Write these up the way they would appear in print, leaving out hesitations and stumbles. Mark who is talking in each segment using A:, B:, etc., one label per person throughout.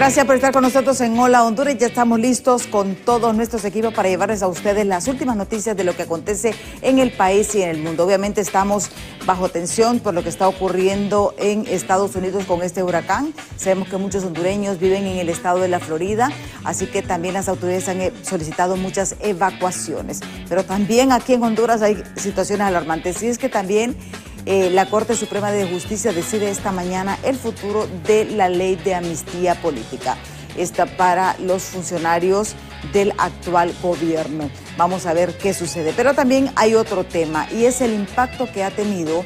A: Gracias por estar con nosotros en Hola Honduras. Ya estamos listos con todos nuestros equipos para llevarles a ustedes las últimas noticias de lo que acontece en el país y en el mundo. Obviamente estamos bajo tensión por lo que está ocurriendo en Estados Unidos con este huracán. Sabemos que muchos hondureños viven en el estado de la Florida, así que también las autoridades han solicitado muchas evacuaciones. Pero también aquí en Honduras hay situaciones alarmantes. Y es que también la Corte Suprema de Justicia decide esta mañana el futuro de la ley de amnistía política. Esta para los funcionarios del actual gobierno. Vamos a ver qué sucede. Pero también hay otro tema y es el impacto que ha tenido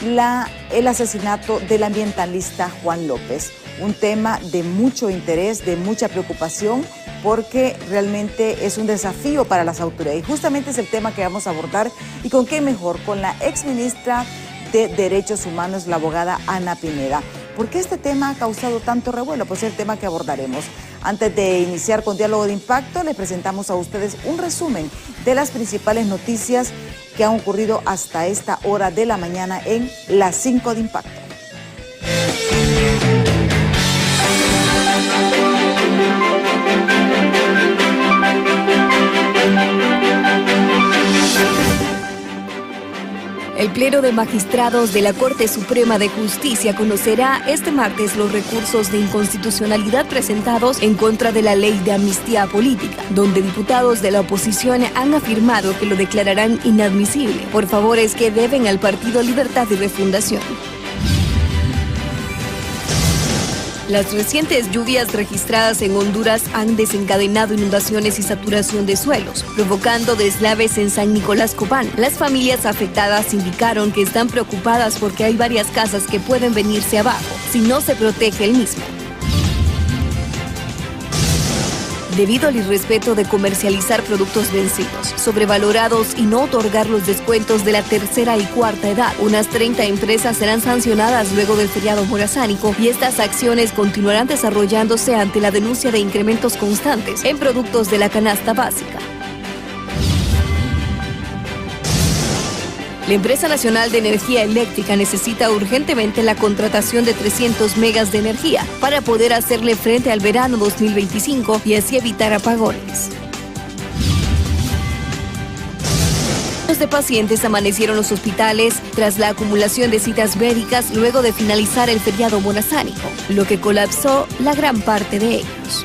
A: el asesinato del ambientalista Juan López. Un tema de mucho interés, de mucha preocupación, porque realmente es un desafío para las autoridades. Y justamente es el tema que vamos a abordar. ¿Y con qué mejor? Con la exministra de Derechos Humanos, la abogada Ana Pineda. ¿Por qué este tema ha causado tanto revuelo? Pues es el tema que abordaremos. Antes de iniciar con Diálogo de Impacto, les presentamos a ustedes un resumen de las principales noticias que han ocurrido hasta esta hora de la mañana en las 5 de Impacto.
B: El Pleno de Magistrados de la Corte Suprema de Justicia conocerá este martes los recursos de inconstitucionalidad presentados en contra de la ley de amnistía política, donde diputados de la oposición han afirmado que lo declararán inadmisible por favores que deben al Partido Libertad y Refundación. Las recientes lluvias registradas en Honduras han desencadenado inundaciones y saturación de suelos, provocando deslaves en San Nicolás Copán. Las familias afectadas indicaron que están preocupadas porque hay varias casas que pueden venirse abajo si no se protege el mismo. Debido al irrespeto de comercializar productos vencidos, sobrevalorados y no otorgar los descuentos de la tercera y cuarta edad, unas 30 empresas serán sancionadas luego del feriado morazánico y estas acciones continuarán desarrollándose ante la denuncia de incrementos constantes en productos de la canasta básica. La Empresa Nacional de Energía Eléctrica necesita urgentemente la contratación de 300 megas de energía para poder hacerle frente al verano 2025 y así evitar apagones. Cientos de pacientes amanecieron en los hospitales tras la acumulación de citas médicas luego de finalizar el feriado morazánico, lo que colapsó la gran parte de ellos.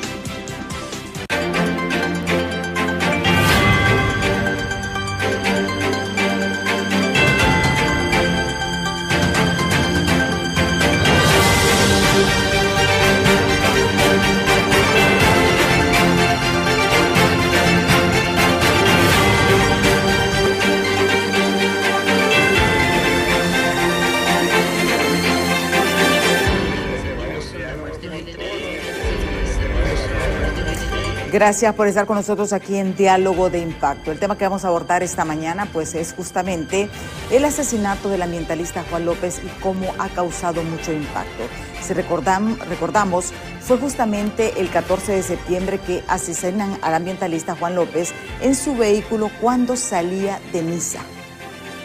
A: Gracias por estar con nosotros aquí en Diálogo de Impacto. El tema que vamos a abordar esta mañana pues es justamente el asesinato del ambientalista Juan López y cómo ha causado mucho impacto. Si recordamos, fue justamente el 14 de septiembre que asesinan al ambientalista Juan López en su vehículo cuando salía de misa.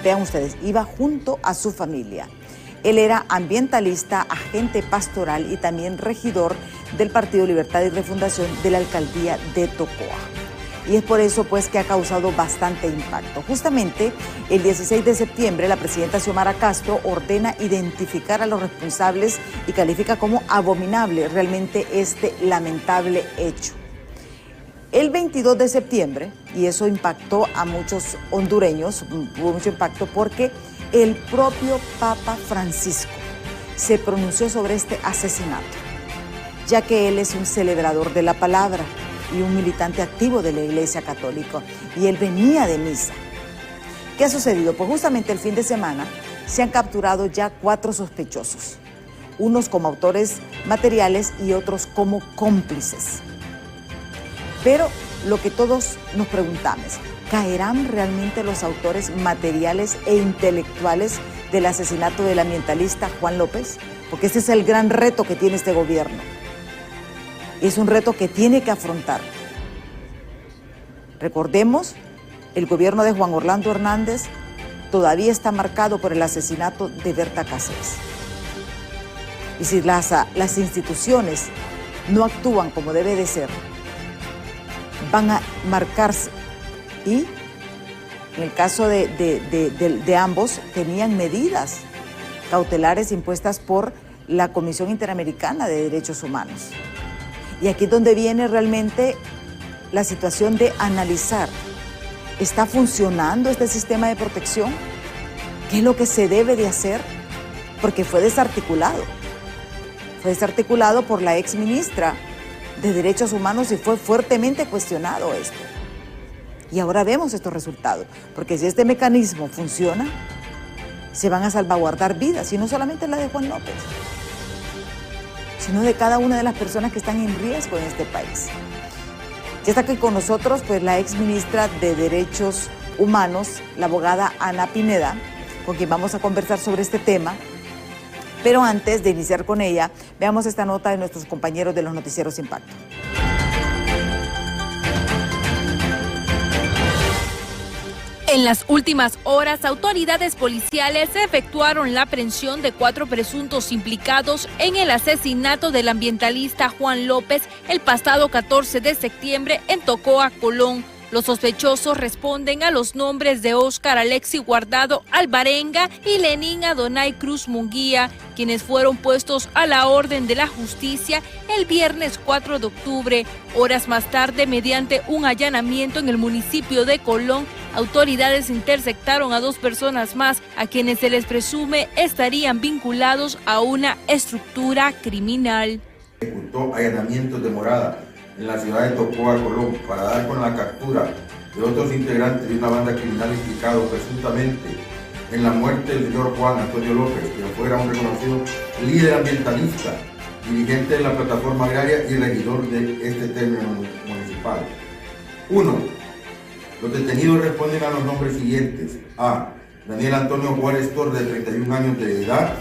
A: Vean ustedes, iba junto a su familia. Él era ambientalista, agente pastoral y también regidor del Partido Libertad y Refundación de la Alcaldía de Tocoa. Y es por eso pues que ha causado bastante impacto. Justamente el 16 de septiembre la presidenta Xiomara Castro ordena identificar a los responsables y califica como abominable realmente este lamentable hecho. El 22 de septiembre, y eso impactó a muchos hondureños, hubo mucho impacto porque el propio Papa Francisco se pronunció sobre este asesinato, ya que él es un celebrador de la palabra y un militante activo de la Iglesia Católica, y él venía de misa. ¿Qué ha sucedido? Pues justamente el fin de semana se han capturado ya 4 sospechosos, unos como autores materiales y otros como cómplices. Pero lo que todos nos preguntamos, ¿caerán realmente los autores materiales e intelectuales del asesinato del ambientalista Juan López? Porque ese es el gran reto que tiene este gobierno. Es un reto que tiene que afrontar. Recordemos, el gobierno de Juan Orlando Hernández todavía está marcado por el asesinato de Berta Cáceres. Y si las instituciones no actúan como debe de ser, van a marcarse. Y en el caso de ambos, tenían medidas cautelares impuestas por la Comisión Interamericana de Derechos Humanos. Y aquí es donde viene realmente la situación de analizar, ¿está funcionando este sistema de protección? ¿Qué es lo que se debe de hacer? Porque fue desarticulado. Fue desarticulado por la ex ministra de Derechos Humanos y fue fuertemente cuestionado esto. Y ahora vemos estos resultados, porque si este mecanismo funciona, se van a salvaguardar vidas, y no solamente la de Juan López, sino de cada una de las personas que están en riesgo en este país. Ya está aquí con nosotros pues la ex ministra de Derechos Humanos, la abogada Ana Pineda, con quien vamos a conversar sobre este tema. Pero antes de iniciar con ella, veamos esta nota de nuestros compañeros de los noticieros Impacto.
C: En las últimas horas, autoridades policiales efectuaron la aprehensión de 4 presuntos implicados en el asesinato del ambientalista Juan López el pasado 14 de septiembre en Tocoa, Colón. Los sospechosos responden a los nombres de Óscar Alexi Guardado Alvarenga y Lenín Adonai Cruz Munguía, quienes fueron puestos a la orden de la justicia el viernes 4 de octubre. Horas más tarde, mediante un allanamiento en el municipio de Colón, autoridades interceptaron a 2 personas más, a quienes se les presume estarían vinculados a una estructura criminal.
D: Ejecutó allanamientos de morada en la ciudad de Tocoa, Colón, para dar con la captura de otros integrantes de una banda criminal implicado presuntamente en la muerte del señor Juan Antonio López, quien fuera un reconocido líder ambientalista, dirigente de la plataforma agraria y regidor de este término municipal. 1. Los detenidos responden a los nombres siguientes. A. Daniel Antonio Juárez Torres, de 31 años de edad,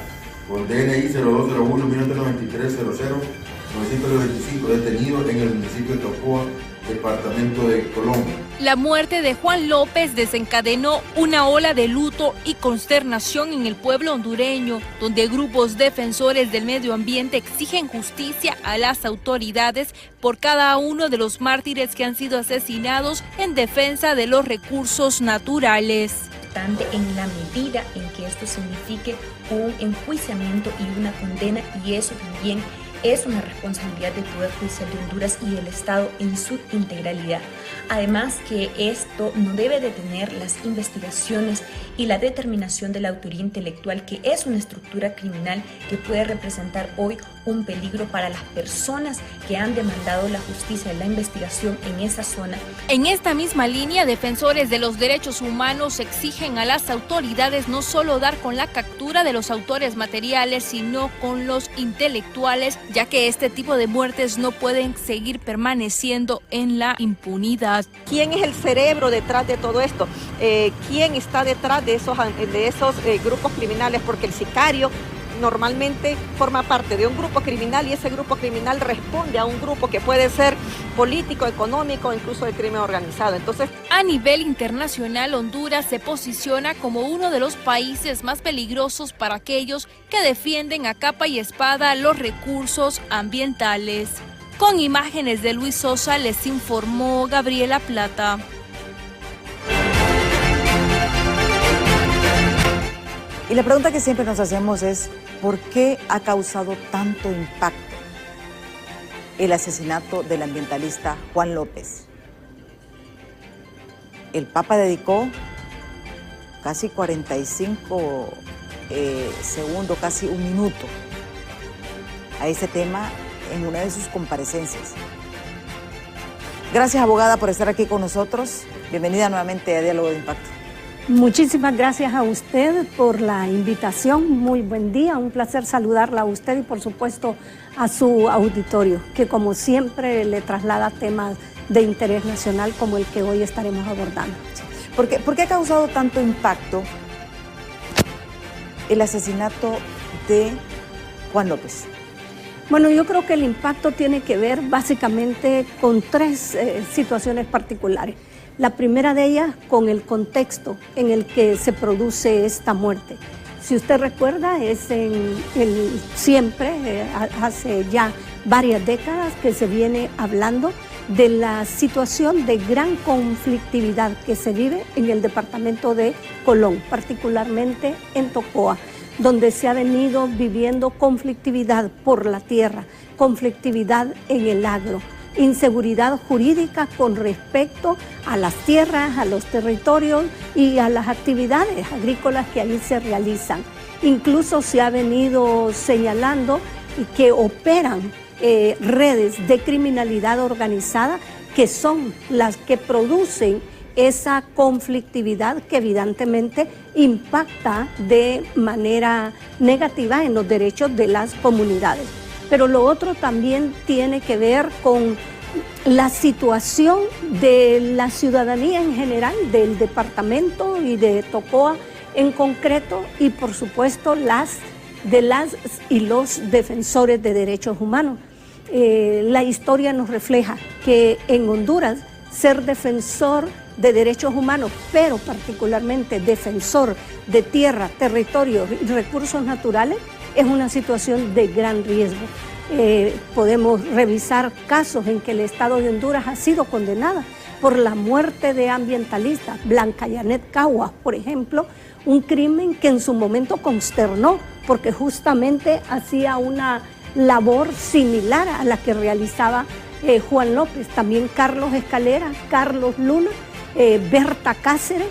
D: con DNI 0201-1993-00. 925, detenido en el municipio de Tocoa, departamento de Colón.
C: La muerte de Juan López desencadenó una ola de luto y consternación en el pueblo hondureño, donde grupos defensores del medio ambiente exigen justicia a las autoridades por cada uno de los mártires que han sido asesinados en defensa de los recursos naturales.
E: En la medida en que esto signifique un enjuiciamiento y una condena, y eso también es una responsabilidad del Poder Judicial de Honduras y del Estado en su integralidad. Además que esto no debe detener las investigaciones y la determinación de la autoría intelectual, que es una estructura criminal que puede representar hoy un peligro para las personas que han demandado la justicia y la investigación en esa zona.
C: En esta misma línea, defensores de los derechos humanos exigen a las autoridades no solo dar con la captura de los autores materiales, sino con los intelectuales, ya que este tipo de muertes no pueden seguir permaneciendo en la impunidad.
F: ¿Quién es el cerebro detrás de todo esto? ¿Quién está detrás de esos grupos criminales? Porque el sicario normalmente forma parte de un grupo criminal y ese grupo criminal responde a un grupo que puede ser político, económico, incluso de crimen organizado. Entonces,
C: a nivel internacional, Honduras se posiciona como uno de los países más peligrosos para aquellos que defienden a capa y espada los recursos ambientales. Con imágenes de Luis Sosa, les informó Gabriela Plata.
A: Y la pregunta que siempre nos hacemos es, ¿por qué ha causado tanto impacto el asesinato del ambientalista Juan López? El Papa dedicó casi 45 segundos, casi un minuto, a ese tema en una de sus comparecencias. Gracias, abogada, por estar aquí con nosotros. Bienvenida nuevamente a Diálogo de Impacto.
G: Muchísimas gracias a usted por la invitación. Muy buen día, un placer saludarla a usted y por supuesto a su auditorio, que como siempre le traslada temas de interés nacional como el que hoy estaremos abordando.
A: ¿Por qué ha causado tanto impacto el asesinato de Juan López?
G: Bueno, yo creo que el impacto tiene que ver básicamente con 3 situaciones particulares. La primera de ellas con el contexto en el que se produce esta muerte. Si usted recuerda, es hace ya varias décadas que se viene hablando de la situación de gran conflictividad que se vive en el departamento de Colón, particularmente en Tocoa, donde se ha venido viviendo conflictividad por la tierra, conflictividad en el agro, inseguridad jurídica con respecto a las tierras, a los territorios y a las actividades agrícolas que ahí se realizan. Incluso se ha venido señalando que operan redes de criminalidad organizada que son las que producen esa conflictividad que evidentemente impacta de manera negativa en los derechos de las comunidades. Pero lo otro también tiene que ver con la situación de la ciudadanía en general, del departamento y de Tocoa en concreto, y por supuesto las y los defensores de derechos humanos. La historia nos refleja que en Honduras ser defensor de derechos humanos, pero particularmente defensor de tierra, territorios y recursos naturales, es una situación de gran riesgo. Podemos revisar casos en que el Estado de Honduras ha sido condenada por la muerte de ambientalistas, Blanca Yanet Caguas, por ejemplo, un crimen que en su momento consternó porque justamente hacía una labor similar a la que realizaba Juan López, también Carlos Escalera, Carlos Luna, Berta Cáceres,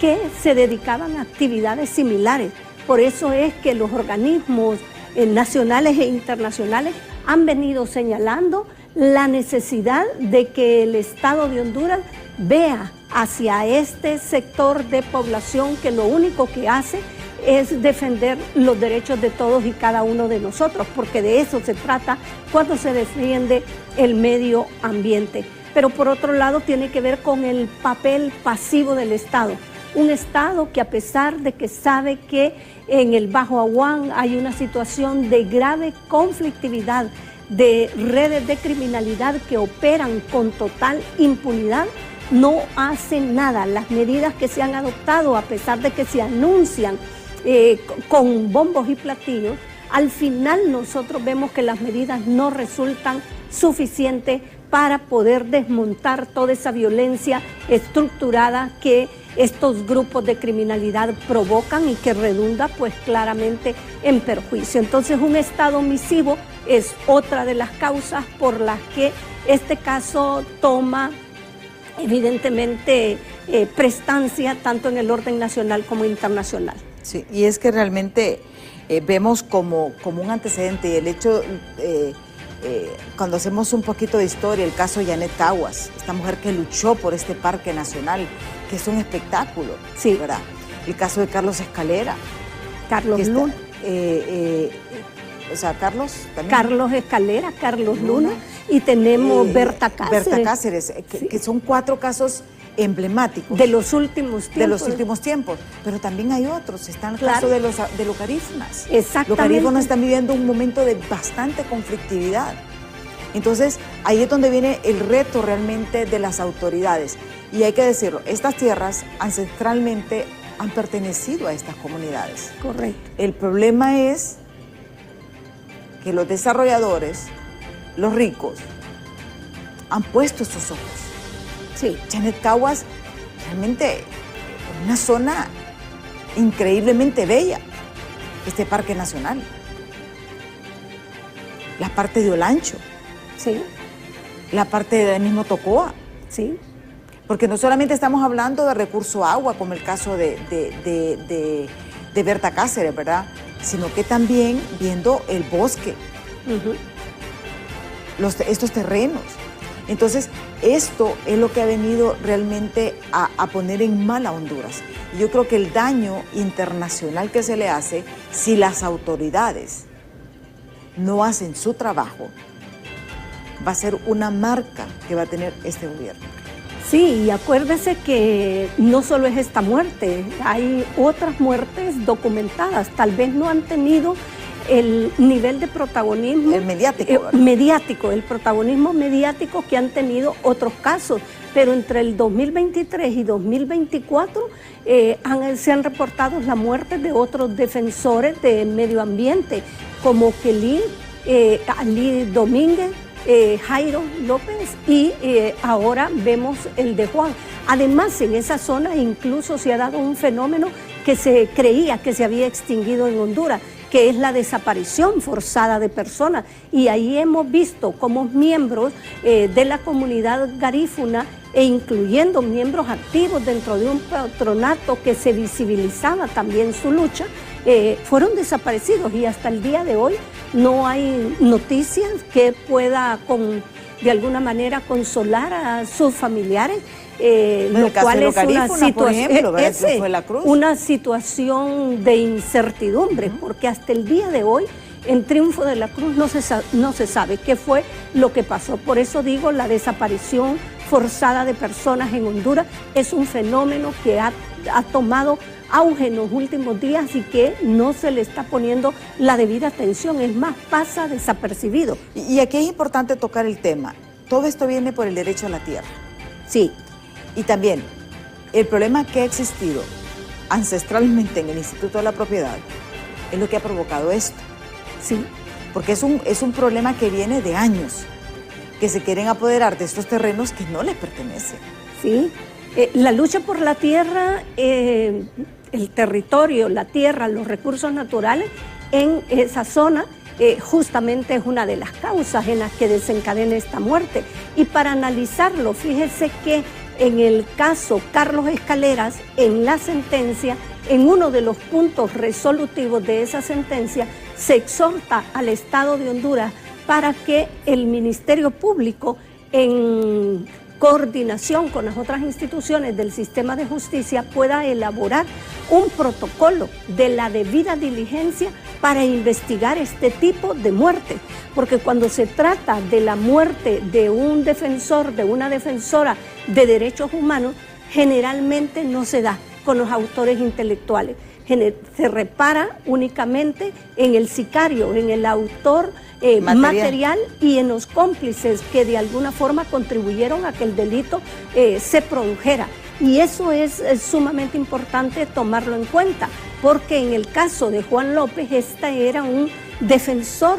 G: que se dedicaban a actividades similares. Por eso es que los organismos nacionales e internacionales han venido señalando la necesidad de que el Estado de Honduras vea hacia este sector de población que lo único que hace es defender los derechos de todos y cada uno de nosotros, porque de eso se trata cuando se defiende el medio ambiente. Pero por otro lado tiene que ver con el papel pasivo del Estado. Un Estado que a pesar de que sabe que en el Bajo Aguán hay una situación de grave conflictividad, de redes de criminalidad que operan con total impunidad, no hacen nada. Las medidas que se han adoptado, a pesar de que se anuncian con bombos y platillos, al final nosotros vemos que las medidas no resultan suficientes para poder desmontar toda esa violencia estructurada que estos grupos de criminalidad provocan y que redunda pues claramente en perjuicio. Entonces un Estado omisivo es otra de las causas por las que este caso toma evidentemente prestancia tanto en el orden nacional como internacional.
A: Sí, y es que realmente vemos como un antecedente, y el hecho, cuando hacemos un poquito de historia, el caso de Yanet Caguas, esta mujer que luchó por este parque nacional, que es un espectáculo, sí, ¿verdad? El caso de Carlos Escalera.
G: Carlos Luna.
A: O sea, Carlos también.
G: Carlos Escalera, Carlos Luna, y tenemos Berta Cáceres.
A: Berta Cáceres, que son 4 casos emblemáticos.
G: De los últimos tiempos.
A: De los últimos tiempos. Pero también hay otros. Está el caso de los garífunas.
G: Exactamente.
A: Los garífunas están viviendo un momento de bastante conflictividad. Entonces, ahí es donde viene el reto realmente de las autoridades. Y hay que decirlo, estas tierras ancestralmente han pertenecido a estas comunidades.
G: Correcto.
A: El problema es que los desarrolladores, los ricos, han puesto estos ojos.
G: Sí.
A: Yanet Caguas, realmente una zona increíblemente bella, este parque nacional. La parte de Olancho.
G: Sí.
A: La parte del mismo Tocoa.
G: Sí.
A: Porque no solamente estamos hablando de recurso agua, como el caso de Berta Cáceres, ¿verdad? Sino que también viendo el bosque, estos terrenos. Entonces, esto es lo que ha venido realmente a poner en mal a Honduras. Y yo creo que el daño internacional que se le hace, si las autoridades no hacen su trabajo, va a ser una marca que va a tener este gobierno.
G: Sí, y acuérdese que no solo es esta muerte, hay otras muertes documentadas, tal vez no han tenido el nivel de protagonismo mediático, el protagonismo mediático que han tenido otros casos, pero entre el 2023 y 2024 se han reportado las muertes de otros defensores del medio ambiente, como Kelly Ali Domínguez, Jairo López y ahora vemos el de Juan. Además, en esa zona incluso se ha dado un fenómeno que se creía que se había extinguido en Honduras, que es la desaparición forzada de personas. Y ahí hemos visto cómo miembros de la comunidad garífuna, e incluyendo miembros activos dentro de un patronato que se visibilizaba también su lucha, fueron desaparecidos y hasta el día de hoy no hay noticias que pueda de alguna manera consolar a sus familiares. Lo cual es una situación de incertidumbre, porque hasta el día de hoy en Triunfo de la Cruz no se sabe qué fue lo que pasó. Por eso digo, la desaparición forzada de personas en Honduras es un fenómeno que ha tomado auge en los últimos días y que no se le está poniendo la debida atención, es más, pasa desapercibido.
A: Y aquí es importante tocar el tema, todo esto viene por el derecho a la tierra.
G: Sí.
A: Y también el problema que ha existido ancestralmente en el Instituto de la Propiedad es lo que ha provocado esto.
G: Sí.
A: Porque es un problema que viene de años, que se quieren apoderar de estos terrenos que no les pertenecen.
G: Sí. La lucha por la tierra, el territorio, la tierra, los recursos naturales en esa zona justamente es una de las causas en las que desencadena esta muerte. Y para analizarlo, fíjese que en el caso Carlos Escaleras, en la sentencia, en uno de los puntos resolutivos de esa sentencia, se exhorta al Estado de Honduras para que el Ministerio Público, en coordinación con las otras instituciones del sistema de justicia, pueda elaborar un protocolo de la debida diligencia para investigar este tipo de muerte. Porque cuando se trata de la muerte de un defensor, de una defensora de derechos humanos, generalmente no se da con los autores intelectuales. Se repara únicamente en el sicario, en el autor material y en los cómplices que de alguna forma contribuyeron a que el delito se produjera. Y eso es sumamente importante tomarlo en cuenta, porque en el caso de Juan López, este era un defensor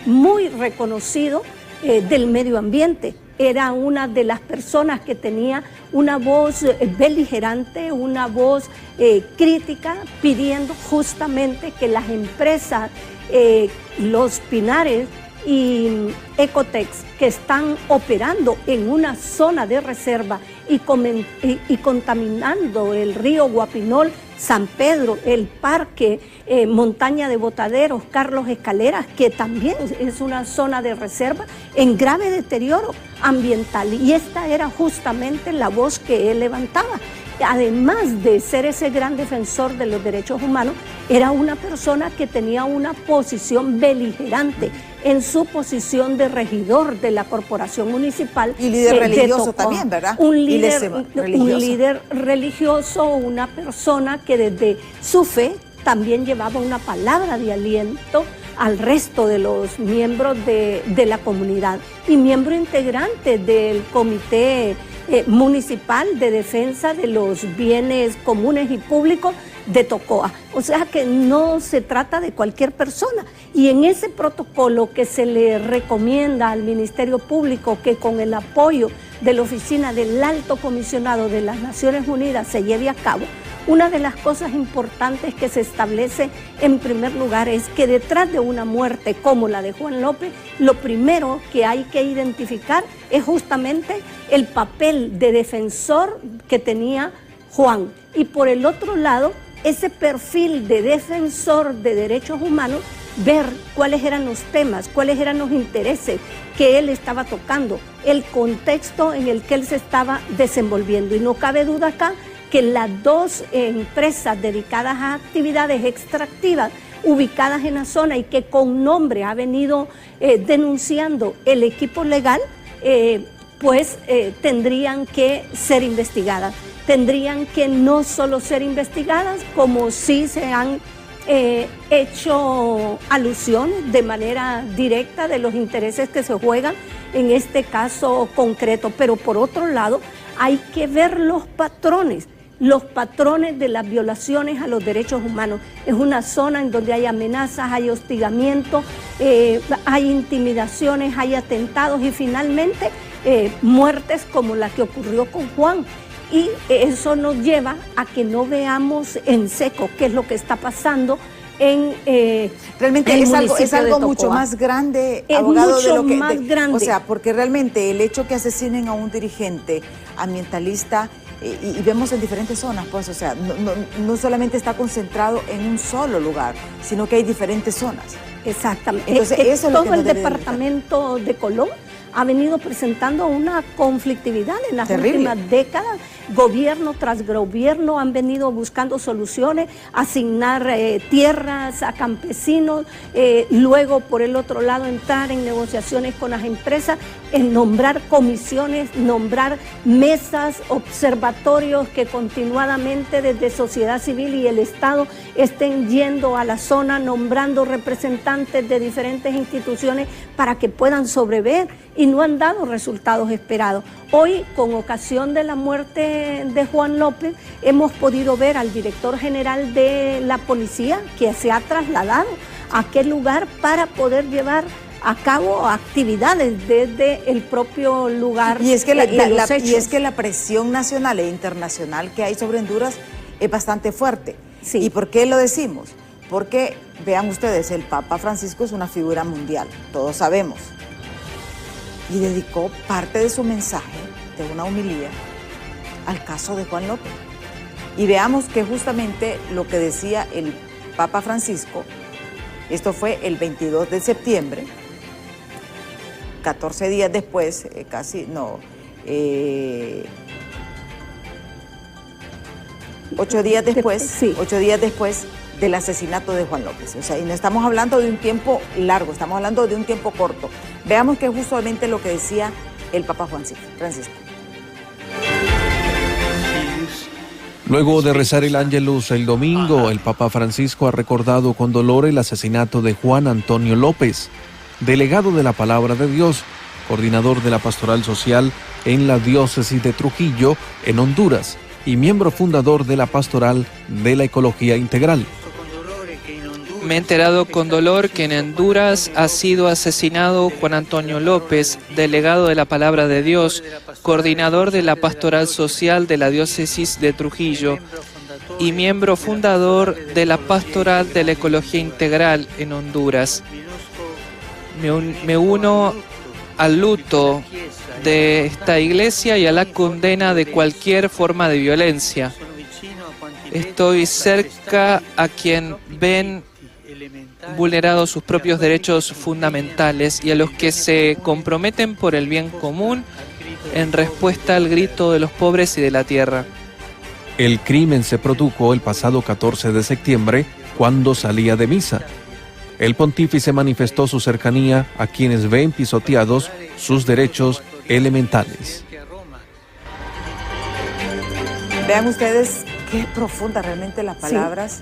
G: muy reconocido del medio ambiente. Era una de las personas que tenía una voz beligerante, una voz crítica, pidiendo justamente que las empresas, Los Pinares y Ecotex, que están operando en una zona de reserva y contaminando el río Guapinol, San Pedro, el parque, Montaña de Botaderos, Carlos Escaleras, que también es una zona de reserva en grave deterioro ambiental. Y esta era justamente la voz que él levantaba. Además de ser ese gran defensor de los derechos humanos, era una persona que tenía una posición beligerante en su posición de regidor de la corporación municipal.
A: Y líder religioso también, ¿verdad?
G: Un líder religioso, una persona que desde su fe también llevaba una palabra de aliento al resto de los miembros de la comunidad y miembro integrante del comité municipal de defensa de los bienes comunes y públicos de Tocoa. O sea que no se trata de cualquier persona. Y en ese protocolo que se le recomienda al Ministerio Público, que con el apoyo de la Oficina del Alto Comisionado de las Naciones Unidas se lleve a cabo, una de las cosas importantes que se establece en primer lugar es que detrás de una muerte como la de Juan López, lo primero que hay que identificar es justamente el papel de defensor que tenía Juan. Y por el otro lado, ese perfil de defensor de derechos humanos, ver cuáles eran los temas, cuáles eran los intereses que él estaba tocando, el contexto en el que él se estaba desenvolviendo. Y no cabe duda acá que las dos empresas dedicadas a actividades extractivas ubicadas en la zona y que con nombre ha venido denunciando el equipo legal, tendrían que ser investigadas. Tendrían que no solo ser investigadas, como sí se han hecho alusiones de manera directa de los intereses que se juegan en este caso concreto, pero por otro lado hay que ver los patrones los patrones de las violaciones a los derechos humanos. Es una zona en donde hay amenazas, hay hostigamiento, hay intimidaciones, hay atentados y finalmente muertes como la que ocurrió con Juan. Y eso nos lleva a que no veamos en seco qué es lo que está pasando
A: realmente es algo mucho más grande, abogado, de lo que más grande. O sea, porque realmente el hecho que asesinen a un dirigente ambientalista y vemos en diferentes zonas, pues, o sea, no solamente está concentrado en un solo lugar, sino que hay diferentes zonas.
G: Exactamente.
A: Entonces, eso es lo que
G: todo el departamento de Colón ha venido presentando una conflictividad en las últimas décadas. Gobierno tras gobierno han venido buscando soluciones, asignar tierras a campesinos, luego por el otro lado entrar en negociaciones con las empresas, en nombrar comisiones, nombrar mesas, observatorios que continuadamente desde sociedad civil y el Estado estén yendo a la zona, nombrando representantes de diferentes instituciones para que puedan sobrever, y no han dado resultados esperados. Hoy, con ocasión de la muerte de Juan López, hemos podido ver al director general de la policía que se ha trasladado a aquel lugar para poder llevar a cabo actividades desde el propio lugar.
A: Y es que la presión nacional e internacional que hay sobre Honduras es bastante fuerte.
G: Sí.
A: ¿Y por qué lo decimos? Porque, vean ustedes, el Papa Francisco es una figura mundial, todos sabemos. Y dedicó parte de su mensaje, de una homilía, al caso de Juan López. Y veamos que justamente lo que decía el Papa Francisco, esto fue el 22 de septiembre, 14 días después, 8 días después,
G: sí.
A: 8 días después del asesinato de Juan López. O sea, y no estamos hablando de un tiempo largo, estamos hablando de un tiempo corto. Veamos que es justamente lo que decía el Papa Francisco.
H: Luego de rezar el Ángelus el domingo, el Papa Francisco ha recordado con dolor el asesinato de Juan Antonio López, delegado de la Palabra de Dios, coordinador de la Pastoral Social en la Diócesis de Trujillo, en Honduras, y miembro fundador de la Pastoral de la Ecología Integral.
I: Me he enterado con dolor que en Honduras ha sido asesinado Juan Antonio López, delegado de la Palabra de Dios, coordinador de la Pastoral Social de la Diócesis de Trujillo y miembro fundador de la Pastoral de la Ecología Integral en Honduras. Me uno al luto de esta iglesia y a la condena de cualquier forma de violencia. Estoy cerca a quien ven vulnerados sus propios derechos fundamentales y a los que se comprometen por el bien común en respuesta al grito de los pobres y de la tierra.
H: El crimen se produjo el pasado 14 de septiembre cuando salía de misa. El pontífice manifestó su cercanía a quienes ven pisoteados sus derechos elementales.
A: Vean ustedes qué profundas realmente las palabras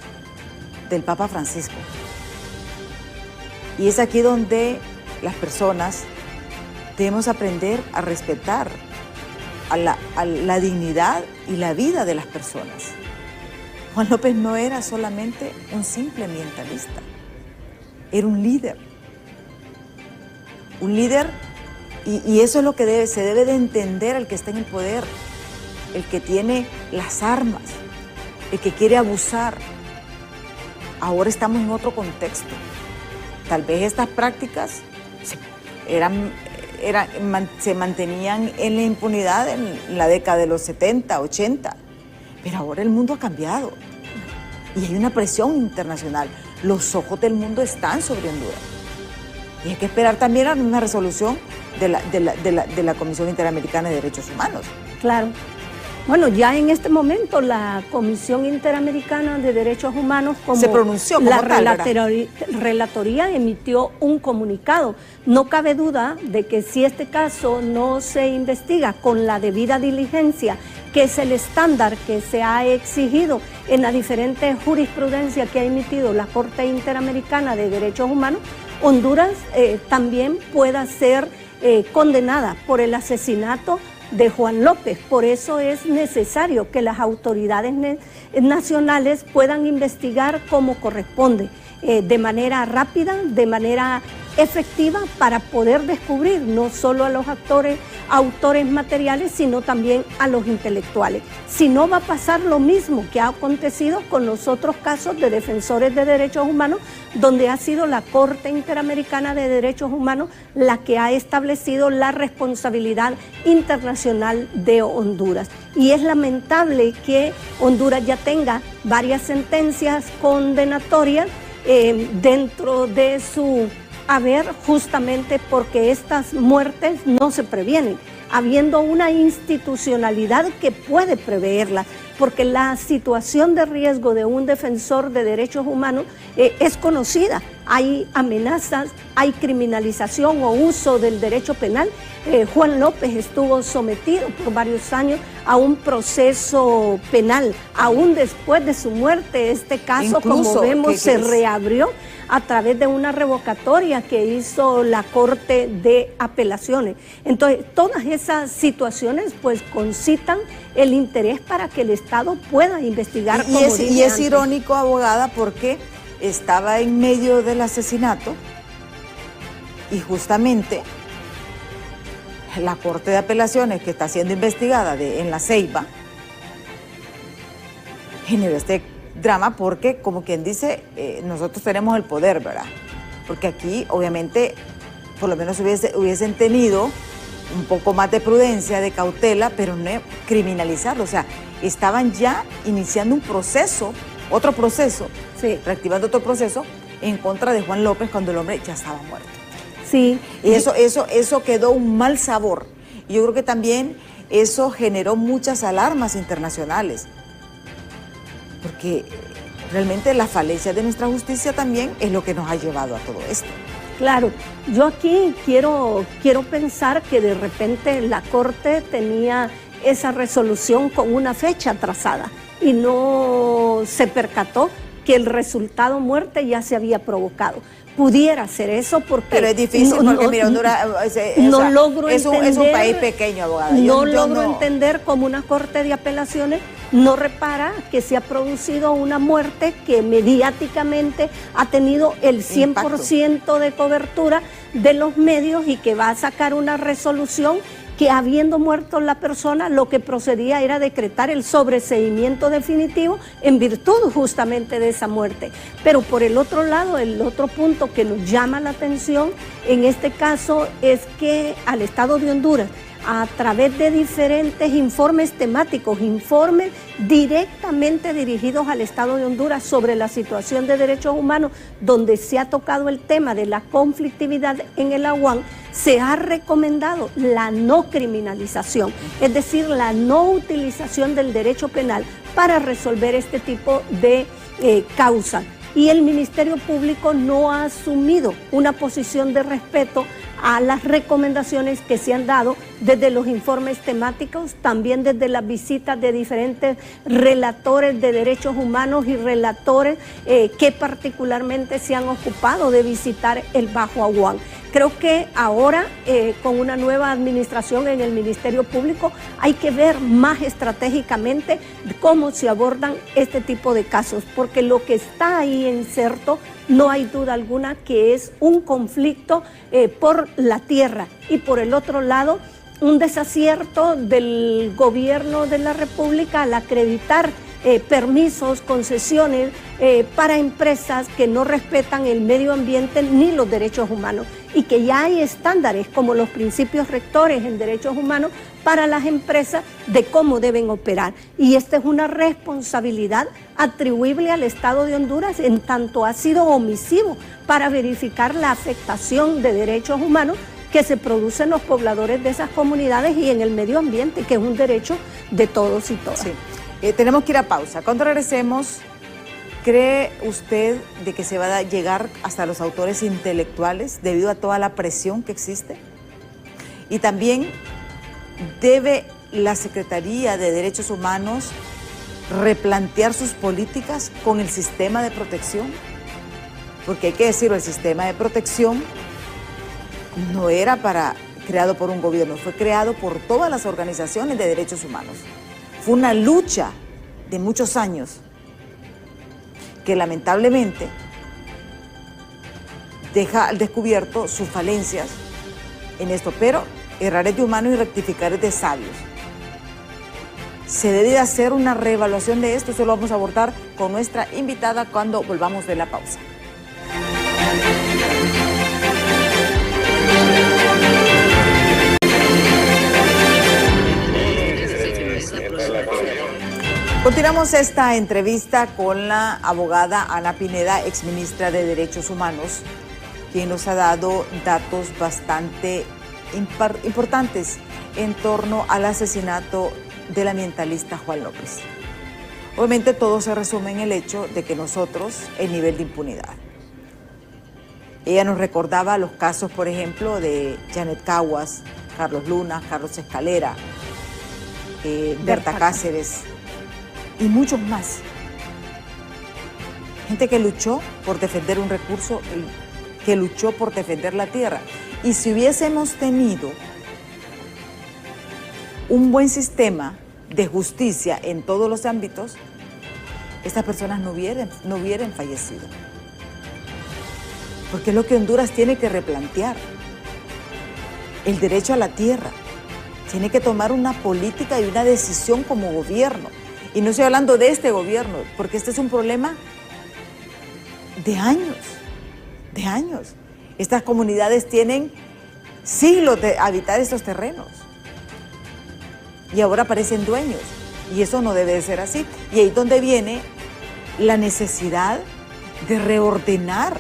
A: del Papa Francisco. Y es aquí donde las personas debemos aprender a respetar a la dignidad y la vida de las personas. Juan López no era solamente un simple ambientalista, era un líder. Un líder, y eso es lo que se debe de entender el que está en el poder, el que tiene las armas, el que quiere abusar. Ahora estamos en otro contexto. Tal vez estas prácticas se mantenían en la impunidad en la década de los 70, 80, pero ahora el mundo ha cambiado y hay una presión internacional. Los ojos del mundo están sobre Honduras y hay que esperar también a una resolución de la Comisión Interamericana de Derechos Humanos.
G: Claro. Bueno, ya en este momento la Comisión Interamericana de Derechos Humanos, como
A: se pronunció como
G: relatoría emitió un comunicado. No cabe duda de que si este caso no se investiga con la debida diligencia, que es el estándar que se ha exigido en la diferente jurisprudencia que ha emitido la Corte Interamericana de Derechos Humanos, Honduras también pueda ser condenada por el asesinato de Juan López. Por eso es necesario que las autoridades nacionales puedan investigar como corresponde, de manera rápida, de manera efectiva, para poder descubrir no solo a los autores materiales, sino también a los intelectuales. Si no, va a pasar lo mismo que ha acontecido con los otros casos de defensores de derechos humanos, donde ha sido la Corte Interamericana de Derechos Humanos la que ha establecido la responsabilidad internacional de Honduras. Y es lamentable que Honduras ya tenga varias sentencias condenatorias dentro de su haber, justamente porque estas muertes no se previenen, habiendo una institucionalidad que puede preverlas, porque la situación de riesgo de un defensor de derechos humanos es conocida. Hay amenazas, hay criminalización o uso del derecho penal. Juan López estuvo sometido por varios años a un proceso penal. Aún después de su muerte, este caso, incluso, como vemos, se reabrió a través de una revocatoria que hizo la Corte de Apelaciones. Entonces, todas esas situaciones pues concitan el interés para que el Estado pueda investigar.
A: Y es irónico, abogada, porque estaba en medio del asesinato y justamente la Corte de Apelaciones, que está siendo investigada en La Ceiba, generó este drama porque, como quien dice, nosotros tenemos el poder, ¿verdad? Porque aquí, obviamente, por lo menos hubiesen tenido un poco más de prudencia, de cautela, pero no criminalizarlo. O sea, estaban ya iniciando un proceso, otro proceso, sí, reactivando otro proceso en contra de Juan López cuando el hombre ya estaba muerto.
G: Sí.
A: Y eso quedó un mal sabor. Y yo creo que también eso generó muchas alarmas internacionales, porque realmente la falencia de nuestra justicia también es lo que nos ha llevado a todo esto.
G: Claro, yo aquí quiero pensar que de repente la Corte tenía esa resolución con una fecha trazada y no se percató que el resultado muerte ya se había provocado. Pudiera ser eso porque...
A: Pero es difícil porque, mira, Honduras es un país pequeño, abogada.
G: No logro entender cómo una Corte de Apelaciones no repara que se ha producido una muerte que mediáticamente ha tenido el 100% de cobertura de los medios y que va a sacar una resolución que, habiendo muerto la persona, lo que procedía era decretar el sobreseimiento definitivo en virtud justamente de esa muerte. Pero por el otro lado, el otro punto que nos llama la atención en este caso es que al Estado de Honduras, a través de diferentes informes temáticos, informes directamente dirigidos al Estado de Honduras sobre la situación de derechos humanos, donde se ha tocado el tema de la conflictividad en el Aguán, se ha recomendado la no criminalización, es decir, la no utilización del derecho penal para resolver este tipo de causas. Y el Ministerio Público no ha asumido una posición de respeto a las recomendaciones que se han dado desde los informes temáticos, también desde las visitas de diferentes relatores de derechos humanos y relatores que particularmente se han ocupado de visitar el Bajo Aguán. Creo que ahora, con una nueva administración en el Ministerio Público, hay que ver más estratégicamente cómo se abordan este tipo de casos, porque lo que está ahí inserto, no hay duda alguna que es un conflicto por la tierra y por el otro lado un desacierto del gobierno de la República al acreditar permisos, concesiones para empresas que no respetan el medio ambiente ni los derechos humanos y que ya hay estándares como los principios rectores en derechos humanos para las empresas de cómo deben operar. Y esta es una responsabilidad atribuible al Estado de Honduras en tanto ha sido omisivo para verificar la afectación de derechos humanos que se producen los pobladores de esas comunidades y en el medio ambiente, que es un derecho de todos y todas.
A: Sí. Tenemos que ir a pausa. Cuando regresemos, ¿cree usted de que se va a llegar hasta los autores intelectuales debido a toda la presión que existe? Y también, ¿debe la Secretaría de Derechos Humanos replantear sus políticas con el sistema de protección? Porque hay que decirlo, el sistema de protección no era para creado por un gobierno, fue creado por todas las organizaciones de derechos humanos. Fue una lucha de muchos años que lamentablemente deja al descubierto sus falencias en esto, pero errar es de humanos y rectificar es de sabios. Se debe de hacer una reevaluación de esto, eso lo vamos a abordar con nuestra invitada cuando volvamos de la pausa. Continuamos esta entrevista con la abogada Ana Pineda, exministra de Derechos Humanos, quien nos ha dado datos bastante importantes en torno al asesinato del ambientalista Juan López. Obviamente todo se resume en el hecho de que nosotros, el nivel de impunidad. Ella nos recordaba los casos, por ejemplo, de Janet Caguas, Carlos Luna, Carlos Escalera, Berta Cáceres y muchos más. Gente que luchó por defender un recurso, que luchó por defender la tierra. Y si hubiésemos tenido un buen sistema de justicia en todos los ámbitos, estas personas no hubieran fallecido. Porque es lo que Honduras tiene que replantear. El derecho a la tierra. Tiene que tomar una política y una decisión como gobierno. Y no estoy hablando de este gobierno, porque este es un problema de años, de años. Estas comunidades tienen siglos de habitar estos terrenos. Y ahora parecen dueños. Y eso no debe de ser así. Y ahí es donde viene la necesidad de reordenar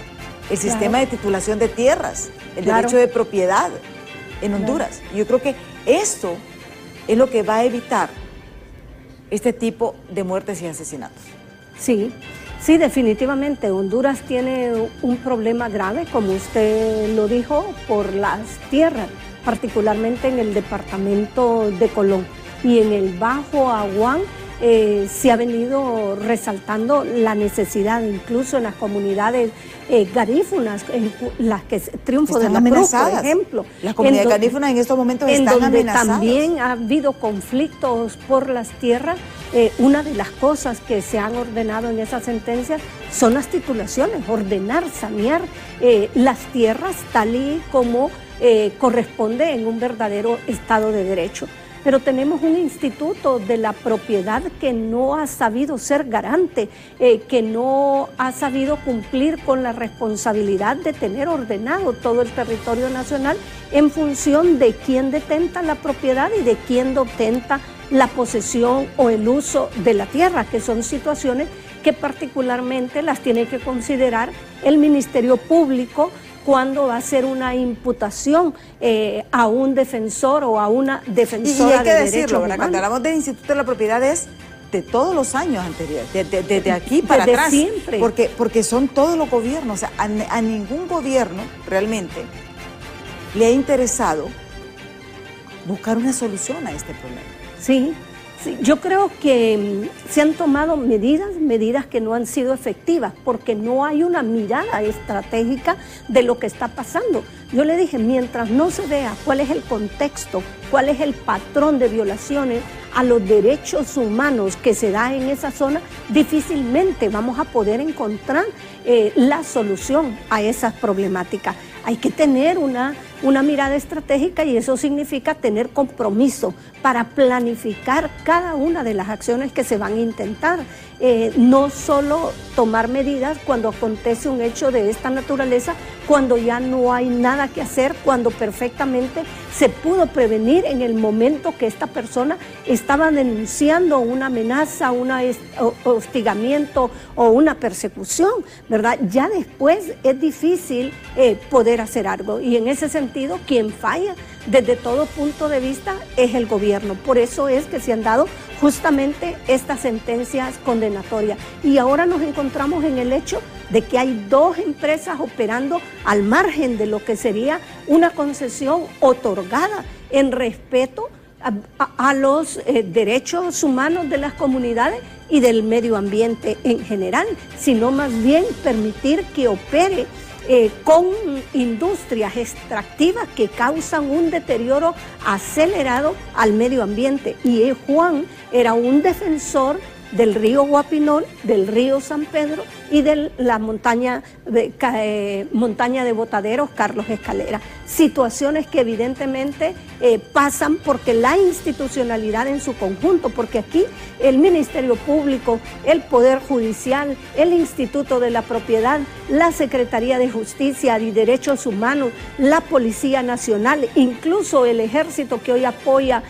A: el sistema de titulación de tierras, el derecho de propiedad en Honduras. Yo creo que esto es lo que va a evitar este tipo de muertes y asesinatos.
G: Sí, sí, definitivamente. Honduras tiene un problema grave, como usted lo dijo, por las tierras, particularmente en el departamento de Colón. Y en el Bajo Aguán se ha venido resaltando la necesidad, incluso en las comunidades garífunas, en las que Triunfo de la Cruz, por ejemplo.
A: Las comunidades garífunas en estos momentos están amenazadas.
G: También ha habido conflictos por las tierras. Una de las cosas que se han ordenado en esas sentencias son las titulaciones, ordenar, sanear las tierras tal y como corresponde en un verdadero Estado de Derecho. Pero tenemos un instituto de la propiedad que no ha sabido ser garante, que no ha sabido cumplir con la responsabilidad de tener ordenado todo el territorio nacional en función de quién detenta la propiedad y de quién detenta la posesión o el uso de la tierra, que son situaciones que particularmente las tiene que considerar el Ministerio Público cuando va a hacer una imputación a un defensor o a una defensora de derechos humanos. Y hay que decirlo, ¿verdad?
A: Cuando hablamos del Instituto de la Propiedad es de todos los años anteriores, desde aquí para atrás.
G: Siempre.
A: Porque son todos los gobiernos, o sea, a ningún gobierno realmente le ha interesado buscar una solución a este problema.
G: Sí. Sí, yo creo que se han tomado medidas que no han sido efectivas porque no hay una mirada estratégica de lo que está pasando. Yo le dije, mientras no se vea cuál es el contexto, cuál es el patrón de violaciones a los derechos humanos que se da en esa zona, difícilmente vamos a poder encontrar la solución a esas problemáticas. Hay que tener una mirada estratégica y eso significa tener compromiso para planificar cada una de las acciones que se van a intentar. No solo tomar medidas cuando acontece un hecho de esta naturaleza, cuando ya no hay nada que hacer, cuando perfectamente se pudo prevenir en el momento que esta persona estaba denunciando una amenaza, un hostigamiento o una persecución, ¿verdad? Ya después es difícil poder hacer algo y en ese sentido quien falla desde todo punto de vista es el gobierno. Por eso es que se han dado justamente estas sentencias condenatorias. Y ahora nos encontramos en el hecho de que hay dos empresas operando al margen de lo que sería una concesión otorgada en respeto a los derechos humanos de las comunidades y del medio ambiente en general, sino más bien permitir que opere con industrias extractivas que causan un deterioro acelerado al medio ambiente. Y Juan era un defensor del río Guapinol, del río San Pedro y de la montaña de Botaderos, Carlos Escalera. Situaciones que evidentemente pasan porque la institucionalidad en su conjunto, porque aquí el Ministerio Público, el Poder Judicial, el Instituto de la Propiedad, la Secretaría de Justicia y Derechos Humanos, la Policía Nacional, incluso el Ejército que hoy apoya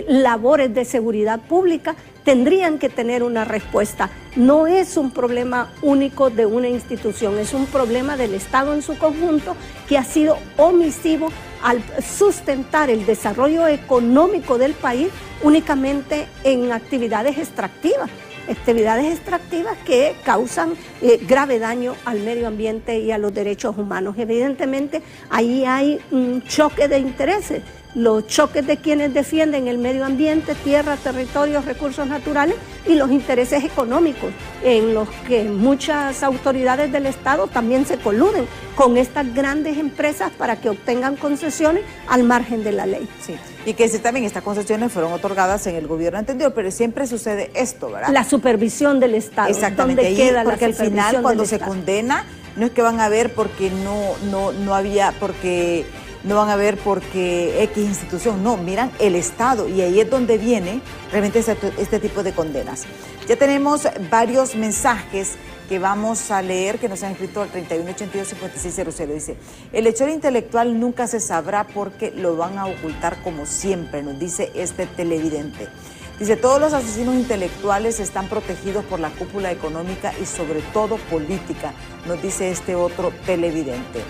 G: labores de seguridad pública, tendrían que tener una respuesta. No es un problema único de una institución, es un problema del Estado en su conjunto que ha sido omisivo al sustentar el desarrollo económico del país únicamente en actividades extractivas que causan grave daño al medio ambiente y a los derechos humanos. Evidentemente, ahí hay un choque de intereses. Los choques de quienes defienden el medio ambiente, tierra, territorios, recursos naturales y los intereses económicos, en los que muchas autoridades del Estado también se coluden con estas grandes empresas para que obtengan concesiones al margen de la ley.
A: Sí, y que también estas concesiones fueron otorgadas en el gobierno anterior, pero siempre sucede esto, ¿verdad?
G: La supervisión del Estado.
A: Exactamente,
G: ¿Dónde queda
A: porque
G: la supervisión
A: al final cuando se
G: Estado?
A: condena, no es que van a ver porque no había, porque no van a ver porque X institución, no, miran el Estado y ahí es donde viene realmente este tipo de condenas. Ya tenemos varios mensajes que vamos a leer que nos han escrito al 3182-5600. Dice, el hechor intelectual nunca se sabrá porque lo van a ocultar como siempre, nos dice este televidente. Dice, todos los asesinos intelectuales están protegidos por la cúpula económica y sobre todo política, nos dice este otro televidente.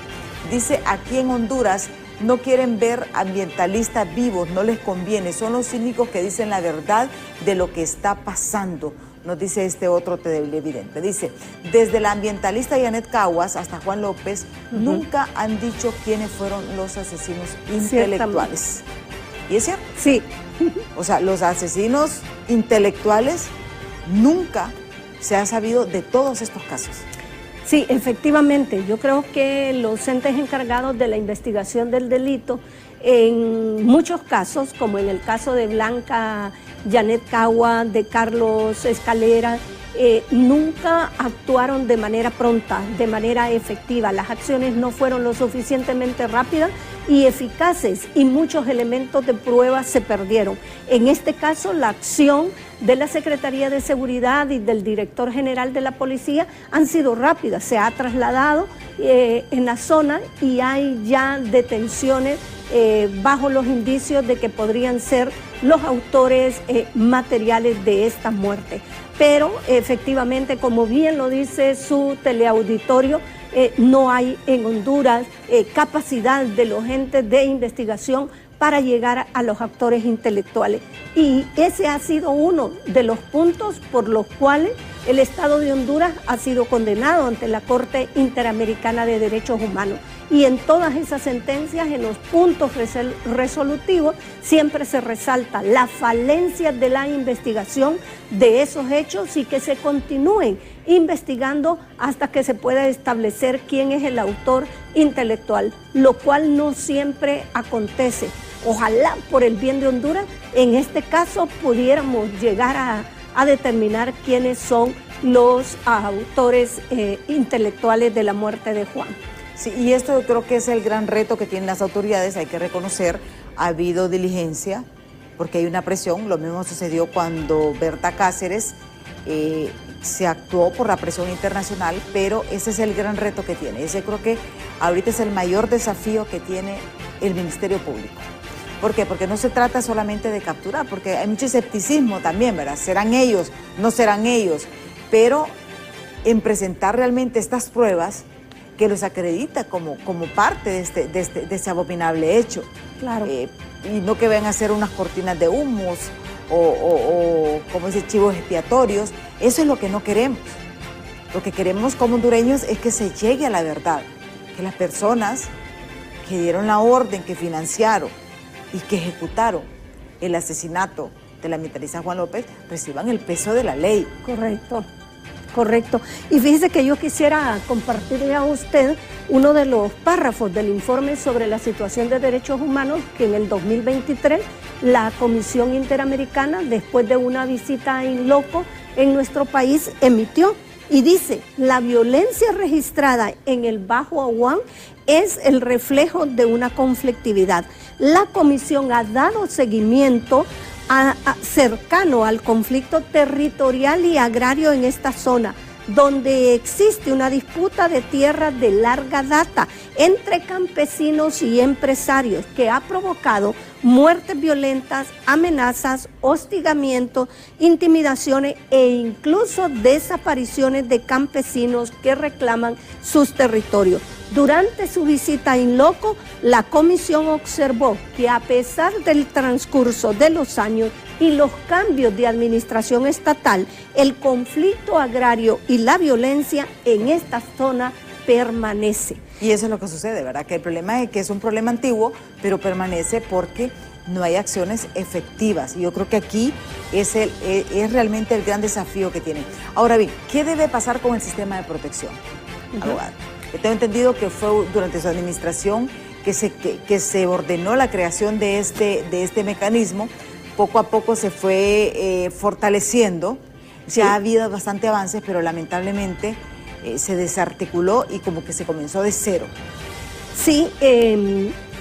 A: Dice, aquí en Honduras no quieren ver ambientalistas vivos, no les conviene, son los únicos que dicen la verdad de lo que está pasando, nos dice este otro televidente. Dice, desde la ambientalista Janet Caguas hasta Juan López, nunca han dicho quiénes fueron los asesinos intelectuales. ¿Y es cierto?
G: Sí.
A: O sea, los asesinos intelectuales nunca se ha sabido de todos estos casos.
G: Sí, efectivamente. Yo creo que los entes encargados de la investigación del delito, en muchos casos, como en el caso de Blanca Janet Cagua, de Carlos Escalera, nunca actuaron de manera pronta, de manera efectiva. Las acciones no fueron lo suficientemente rápidas y eficaces y muchos elementos de prueba se perdieron. En este caso, la acción de la Secretaría de Seguridad y del Director General de la Policía han sido rápidas. Se ha trasladado en la zona y hay ya detenciones bajo los indicios de que podrían ser los autores materiales de esta muerte. Pero efectivamente, como bien lo dice su teleauditorio, no hay en Honduras capacidad de los entes de investigación para llegar a los actores intelectuales. Y ese ha sido uno de los puntos por los cuales el Estado de Honduras ha sido condenado ante la Corte Interamericana de Derechos Humanos. Y en todas esas sentencias, en los puntos resolutivos, siempre se resalta la falencia de la investigación de esos hechos y que se continúen investigando hasta que se pueda establecer quién es el autor intelectual, lo cual no siempre acontece. Ojalá, por el bien de Honduras, en este caso pudiéramos llegar a determinar quiénes son los autores intelectuales de la muerte de Juan.
A: Sí, y esto yo creo que es el gran reto que tienen las autoridades, hay que reconocer, ha habido diligencia, porque hay una presión, lo mismo sucedió cuando Berta Cáceres se actuó por la presión internacional, pero ese es el gran reto que tiene, ese creo que ahorita es el mayor desafío que tiene el Ministerio Público. ¿Por qué? Porque no se trata solamente de capturar, porque hay mucho escepticismo también, ¿verdad? ¿Serán ellos? ¿No serán ellos? Pero en presentar realmente estas pruebas que los acredita como parte de este abominable hecho. Claro. Y no que vayan a hacer unas cortinas de humos o como dice, chivos expiatorios. Eso es lo que no queremos. Lo que queremos como hondureños es que se llegue a la verdad, que las personas que dieron la orden, que financiaron y que ejecutaron el asesinato de la ambientalista Juan López reciban el peso de la ley.
G: Correcto. Correcto. Y fíjese que yo quisiera compartirle a usted uno de los párrafos del informe sobre la situación de derechos humanos que en el 2023 la Comisión Interamericana, después de una visita in loco en nuestro país, emitió. Y dice, la violencia registrada en el Bajo Aguán es el reflejo de una conflictividad. La Comisión ha dado seguimiento cercano al conflicto territorial y agrario en esta zona, donde existe una disputa de tierras de larga data entre campesinos y empresarios que ha provocado muertes violentas, amenazas, hostigamientos, intimidaciones e incluso desapariciones de campesinos que reclaman sus territorios. Durante su visita in loco, la comisión observó que a pesar del transcurso de los años y los cambios de administración estatal, el conflicto agrario y la violencia en esta zona permanece.
A: Y eso es lo que sucede, ¿verdad? Que el problema es que es un problema antiguo, pero permanece porque no hay acciones efectivas. Y yo creo que aquí es realmente el gran desafío que tienen. Ahora bien, ¿qué debe pasar con el sistema de protección? Abogado. Tengo entendido que fue durante su administración que se ordenó la creación de este mecanismo. Poco a poco se fue fortaleciendo. Sí. Ya ha habido bastante avances, pero lamentablemente se desarticuló y como que se comenzó de cero.
G: Sí,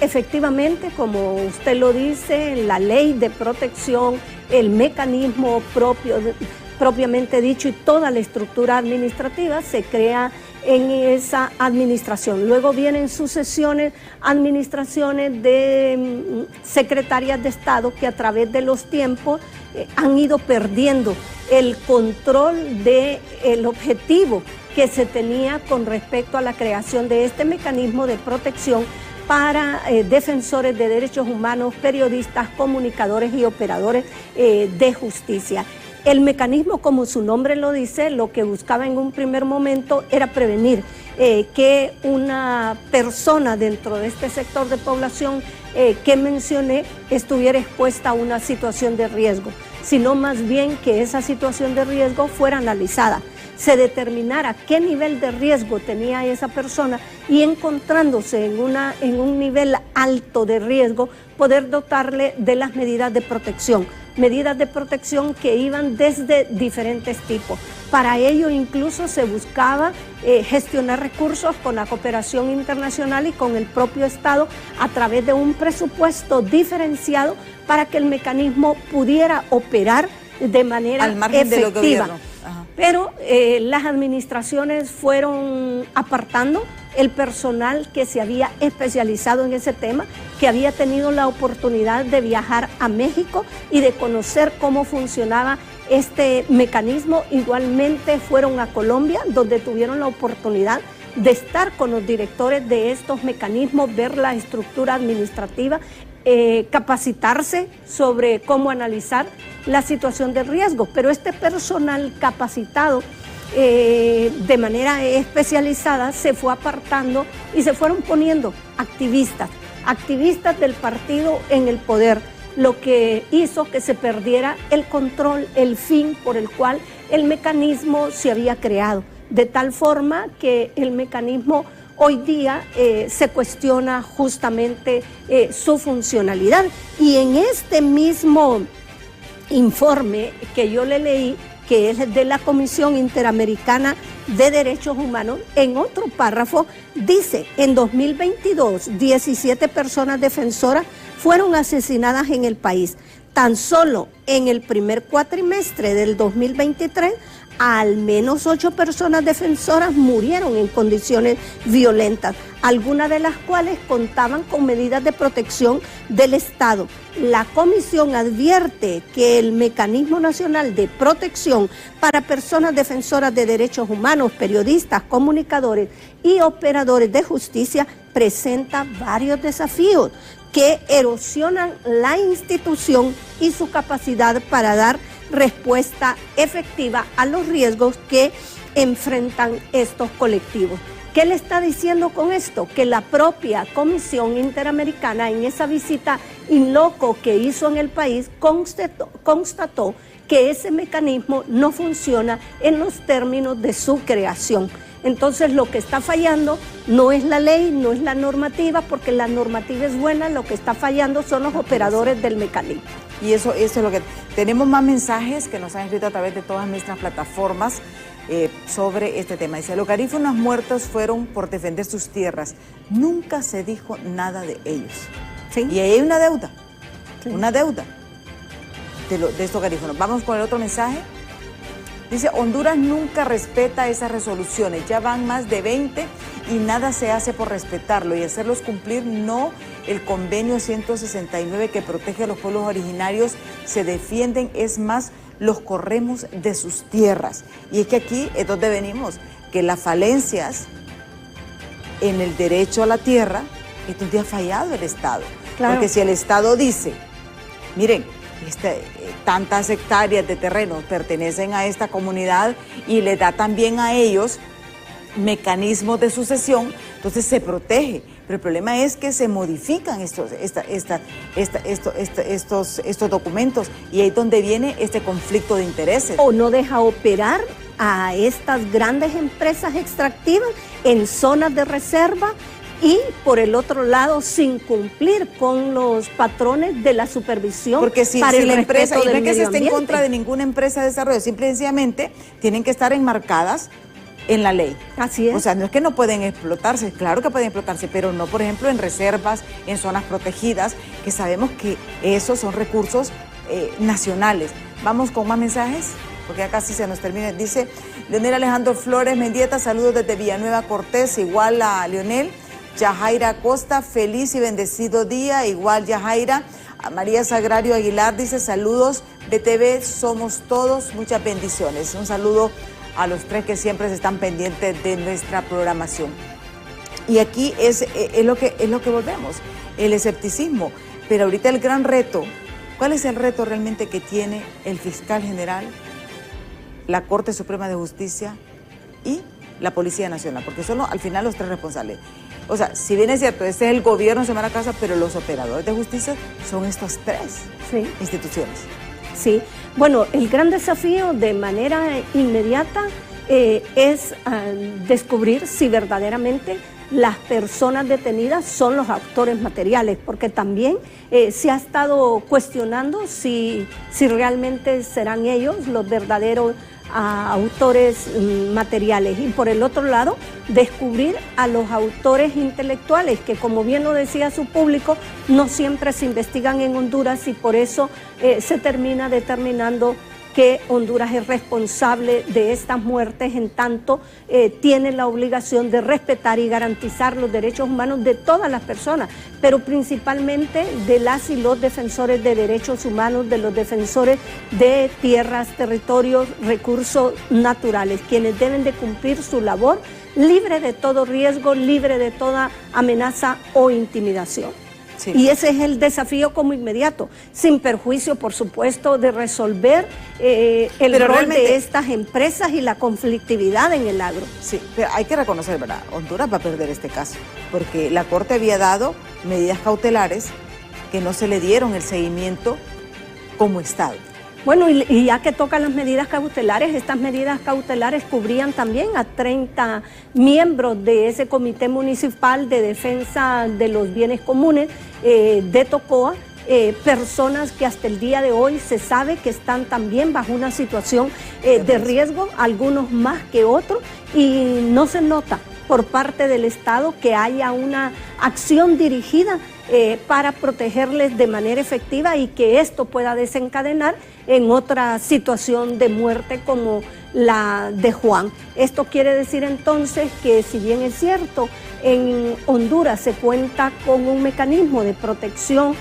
G: efectivamente, como usted lo dice, la ley de protección, el mecanismo propiamente dicho y toda la estructura administrativa se crea en esa administración. Luego vienen sucesiones, administraciones de secretarias de Estado que a través de los tiempos han ido perdiendo el control del objetivo que se tenía con respecto a la creación de este mecanismo de protección para defensores de derechos humanos, periodistas, comunicadores y operadores de justicia. El mecanismo, como su nombre lo dice, lo que buscaba en un primer momento era prevenir que una persona dentro de este sector de población que mencioné estuviera expuesta a una situación de riesgo, sino más bien que esa situación de riesgo fuera analizada, se determinara qué nivel de riesgo tenía esa persona y encontrándose en un nivel alto de riesgo, poder dotarle de las medidas de protección que iban desde diferentes tipos. Para ello incluso se buscaba gestionar recursos con la cooperación internacional y con el propio Estado a través de un presupuesto diferenciado para que el mecanismo pudiera operar de manera
A: al margen
G: efectiva.
A: De lo que gobierno.
G: Pero las administraciones fueron apartando el personal que se había especializado en ese tema, que había tenido la oportunidad de viajar a México y de conocer cómo funcionaba este mecanismo. Igualmente fueron a Colombia, donde tuvieron la oportunidad de estar con los directores de estos mecanismos, ver la estructura administrativa, capacitarse sobre cómo analizar la situación de riesgo. Pero este personal capacitado de manera especializada se fue apartando y se fueron poniendo activistas del partido en el poder, lo que hizo que se perdiera el control, el fin por el cual el mecanismo se había creado, de tal forma que el mecanismo hoy día se cuestiona justamente su funcionalidad. Y en este mismo informe que yo le leí, que es de la Comisión Interamericana de Derechos Humanos, en otro párrafo dice, en 2022, 17 personas defensoras fueron asesinadas en el país. Tan solo en el primer cuatrimestre del 2023, al menos 8 personas defensoras murieron en condiciones violentas, algunas de las cuales contaban con medidas de protección del Estado. La comisión advierte que el Mecanismo Nacional de Protección para Personas Defensoras de Derechos Humanos, periodistas, comunicadores y operadores de justicia presenta varios desafíos que erosionan la institución y su capacidad para dar respuesta efectiva a los riesgos que enfrentan estos colectivos. ¿Qué le está diciendo con esto? Que la propia Comisión Interamericana, en esa visita in loco que hizo en el país, constató que ese mecanismo no funciona en los términos de su creación. Entonces lo que está fallando no es la ley, no es la normativa, porque la normativa es buena, lo que está fallando son los operadores del mecanismo.
A: Y eso es lo que... Tenemos más mensajes que nos han escrito a través de todas nuestras plataformas sobre este tema. Dice, los garífunas muertos fueron por defender sus tierras. Nunca se dijo nada de ellos.
G: ¿Sí?
A: Y ahí hay una deuda,
G: Sí.
A: una deuda de estos garífunos. Vamos con el otro mensaje. Dice, Honduras nunca respeta esas resoluciones, ya van más de 20 y nada se hace por respetarlo y hacerlos cumplir. No, el convenio 169 que protege a los pueblos originarios se defienden, es más, los corremos de sus tierras. Y es que aquí es donde venimos, que las falencias en el derecho a la tierra, es donde ha fallado el Estado.
G: Claro.
A: Porque si el Estado dice, miren, tantas hectáreas de terreno pertenecen a esta comunidad y le da también a ellos mecanismos de sucesión, entonces se protege. Pero el problema es que se modifican estos documentos y ahí es donde viene este conflicto de intereses.
G: O no deja operar a estas grandes empresas extractivas en zonas de reserva y por el otro lado sin cumplir con los patrones de la supervisión.
A: Porque si
G: para el
A: la empresa,
G: respeto
A: y no es
G: del
A: que se
G: medio
A: esté en
G: ambiente.
A: contra de ninguna empresa de desarrollo, simple y sencillamente tienen que estar enmarcadas en la ley.
G: Así es.
A: O sea, no es que no pueden explotarse, claro que pueden explotarse, pero no, por ejemplo, en reservas, en zonas protegidas, que sabemos que esos son recursos nacionales. Vamos con más mensajes, porque ya casi se nos termina. Dice Leonel Alejandro Flores Mendieta, saludos desde Villanueva Cortés, igual a Leonel. Yajaira Costa, feliz y bendecido día, igual Yajaira. A María Sagrario Aguilar dice, saludos, BTV, somos todos, muchas bendiciones. Un saludo a los tres que siempre están pendientes de nuestra programación. Y aquí es lo que volvemos, el escepticismo. Pero ahorita el gran reto, ¿cuál es el reto realmente que tiene el fiscal general, la Corte Suprema de Justicia y la Policía Nacional? Porque son al final los tres responsables. O sea, si bien es cierto, este es el gobierno de Semana Casa, pero los operadores de justicia son estas tres instituciones.
G: Sí, bueno, el gran desafío de manera inmediata es descubrir si verdaderamente las personas detenidas son los autores materiales, porque también se ha estado cuestionando si realmente serán ellos los verdaderos autores materiales. Y por el otro lado, descubrir a los autores intelectuales, que como bien lo decía su público, no siempre se investigan en Honduras y por eso se termina determinando que Honduras es responsable de estas muertes, en tanto tiene la obligación de respetar y garantizar los derechos humanos de todas las personas, pero principalmente de las y los defensores de derechos humanos, de los defensores de tierras, territorios, recursos naturales, quienes deben de cumplir su labor libre de todo riesgo, libre de toda amenaza o intimidación. Sí. Y ese es el desafío como inmediato, sin perjuicio, por supuesto, de resolver el rol de estas empresas y la conflictividad en el agro.
A: Sí, pero hay que reconocer, ¿verdad? Honduras va a perder este caso, porque la Corte había dado medidas cautelares que no se le dieron el seguimiento como Estado.
G: Bueno, y ya que tocan las medidas cautelares, estas medidas cautelares cubrían también a 30 miembros de ese Comité Municipal de Defensa de los Bienes Comunes de Tocoa, personas que hasta el día de hoy se sabe que están también bajo una situación de riesgo, algunos más que otros, y no se nota por parte del Estado que haya una acción dirigida para protegerles de manera efectiva y que esto pueda desencadenar en otra situación de muerte como la de Juan. Esto quiere decir entonces que, si bien es cierto, en Honduras se cuenta con un mecanismo de protección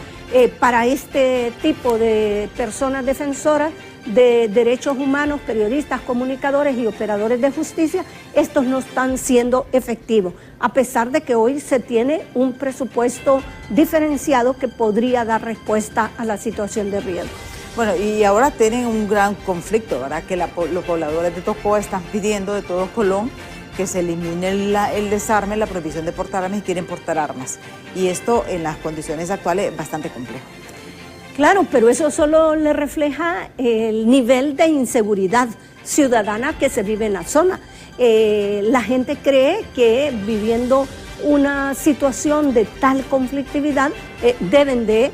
G: para este tipo de personas defensoras de derechos humanos, periodistas, comunicadores y operadores de justicia, estos no están siendo efectivos, a pesar de que hoy se tiene un presupuesto diferenciado que podría dar respuesta a la situación de riesgo.
A: Bueno, y ahora tienen un gran conflicto, ¿verdad? Que los pobladores de Tocoa están pidiendo de todo Colón que se elimine el desarme, la prohibición de portar armas y quieren portar armas. Y esto en las condiciones actuales es bastante complejo.
G: Claro, pero eso solo le refleja el nivel de inseguridad ciudadana que se vive en la zona. La gente cree que viviendo una situación de tal conflictividad deben de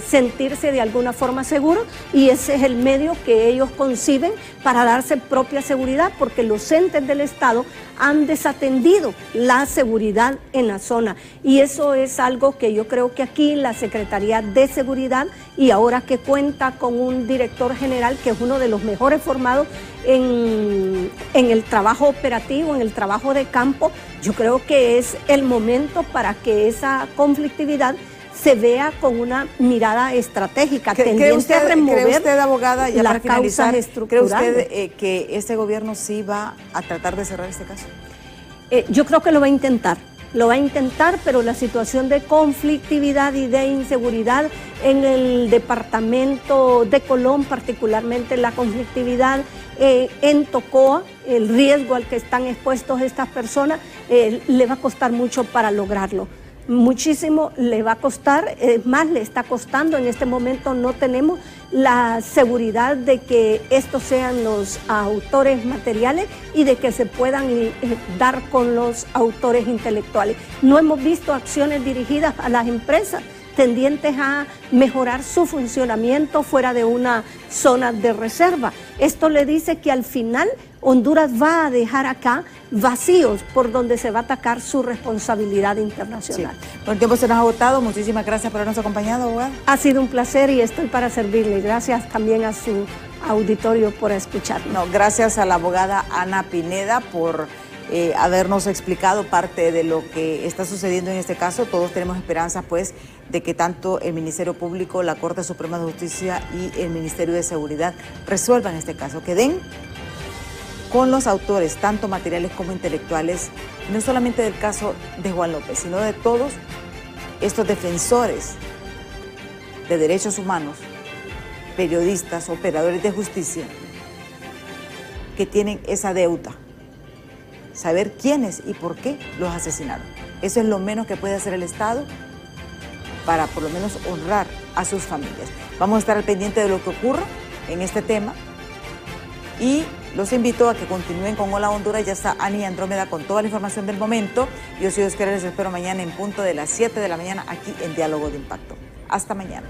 G: sentirse de alguna forma seguros, y ese es el medio que ellos conciben para darse propia seguridad, porque los entes del Estado han desatendido la seguridad en la zona, y eso es algo que yo creo que aquí la Secretaría de Seguridad, y ahora que cuenta con un director general que es uno de los mejores formados en el trabajo operativo, en el trabajo de campo, yo creo que es el momento para que esa conflictividad se vea con una mirada estratégica, tendiente a remover.
A: ¿Cree usted, abogada, ya para finalizar,
G: ¿cree
A: usted que este gobierno sí va a tratar de cerrar este caso?
G: Yo creo que lo va a intentar, pero la situación de conflictividad y de inseguridad en el departamento de Colón, particularmente la conflictividad en Tocoa, el riesgo al que están expuestos estas personas, le va a costar mucho para lograrlo. Muchísimo le va a costar, más le está costando. En este momento no tenemos la seguridad de que estos sean los autores materiales y de que se puedan dar con los autores intelectuales. No hemos visto acciones dirigidas a las empresas tendientes a mejorar su funcionamiento fuera de una zona de reserva. Esto le dice que al final Honduras va a dejar acá vacíos por donde se va a atacar su responsabilidad internacional.
A: Sí. Bueno, el tiempo se nos ha agotado. Muchísimas gracias por habernos acompañado, abogada.
G: Ha sido un placer y estoy para servirle. Gracias también a su auditorio por escucharnos.
A: No, gracias a la abogada Ana Pineda por habernos explicado parte de lo que está sucediendo en este caso. Todos tenemos esperanza, pues, de que tanto el Ministerio Público, la Corte Suprema de Justicia y el Ministerio de Seguridad resuelvan este caso, que den con los autores, tanto materiales como intelectuales, no solamente del caso de Juan López, sino de todos estos defensores de derechos humanos, periodistas, operadores de justicia, que tienen esa deuda. Saber quiénes y por qué los asesinaron. Eso es lo menos que puede hacer el Estado para por lo menos honrar a sus familias. Vamos a estar al pendiente de lo que ocurra en este tema y los invito a que continúen con Hola Honduras. Ya está Ani Andrómeda con toda la información del momento. Yo, si Dios quiere, les espero mañana en punto de las 7 de la mañana aquí en Diálogo de Impacto. Hasta mañana.